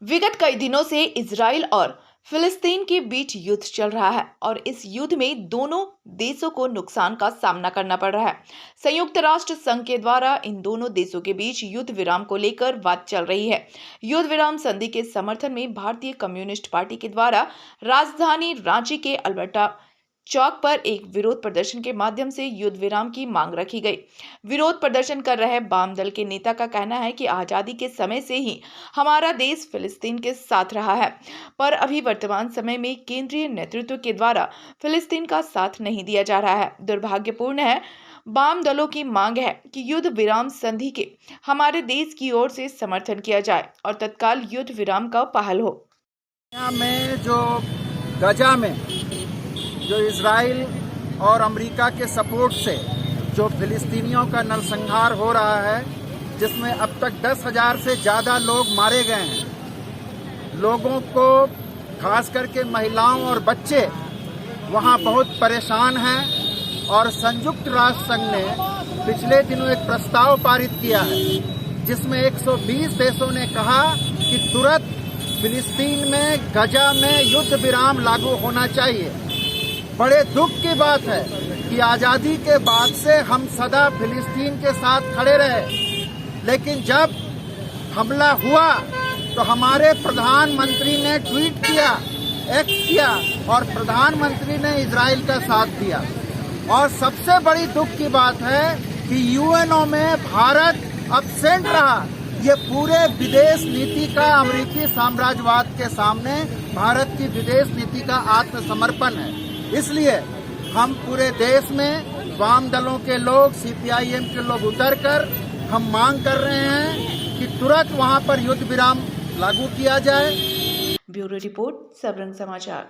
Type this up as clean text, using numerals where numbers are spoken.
विगत कई दिनों से इजराइल और फिलिस्तीन के बीच युद्ध चल रहा है और इस युद्ध में दोनों देशों को नुकसान का सामना करना पड़ रहा है। संयुक्त राष्ट्र संघ के द्वारा इन दोनों देशों के बीच युद्ध विराम को लेकर बात चल रही है। युद्ध विराम संधि के समर्थन में भारतीय कम्युनिस्ट पार्टी के द्वारा राजधानी रांची के अल्बर्टा चौक पर एक विरोध प्रदर्शन के माध्यम से युद्ध विराम की मांग रखी गई। विरोध प्रदर्शन कर रहे वाम दल के नेता का कहना है कि आजादी के समय से ही हमारा देश फिलिस्तीन के साथ रहा है, पर अभी वर्तमान समय में केंद्रीय नेतृत्व के द्वारा फिलिस्तीन का साथ नहीं दिया जा रहा है। दुर्भाग्यपूर्ण है। वाम दलों की मांग है कि युद्ध विराम संधि के हमारे देश की ओर से समर्थन किया जाए और तत्काल युद्ध विराम का पहल हो। में जो गजा में जो इजराइल और अमेरिका के सपोर्ट से जो फिलिस्तीनियों का नरसंहार हो रहा है, जिसमें अब तक 10,000 से ज़्यादा लोग मारे गए हैं। लोगों को खास करके महिलाओं और बच्चे वहाँ बहुत परेशान हैं और संयुक्त राष्ट्र संघ ने पिछले दिनों एक प्रस्ताव पारित किया है जिसमें 120 देशों ने कहा कि तुरंत फिलिस्तीन में गजा में युद्ध विराम लागू होना चाहिए। बड़े दुख की बात है कि आज़ादी के बाद से हम सदा फिलिस्तीन के साथ खड़े रहे, लेकिन जब हमला हुआ तो हमारे प्रधानमंत्री ने ट्वीट किया, एक्स किया और प्रधानमंत्री ने इजराइल का साथ दिया। और सबसे बड़ी दुख की बात है कि यूएनओ में भारत अब्सेंट रहा। ये पूरे विदेश नीति का अमेरिकी साम्राज्यवाद के सामने भारत की विदेश नीति का आत्मसमर्पण है। इसलिए हम पूरे देश में वाम दलों के लोग, सीपीआईएम के लोग उतरकर हम मांग कर रहे हैं कि तुरंत वहां पर युद्ध विराम लागू किया जाए। ब्यूरो रिपोर्ट, सबरंग समाचार।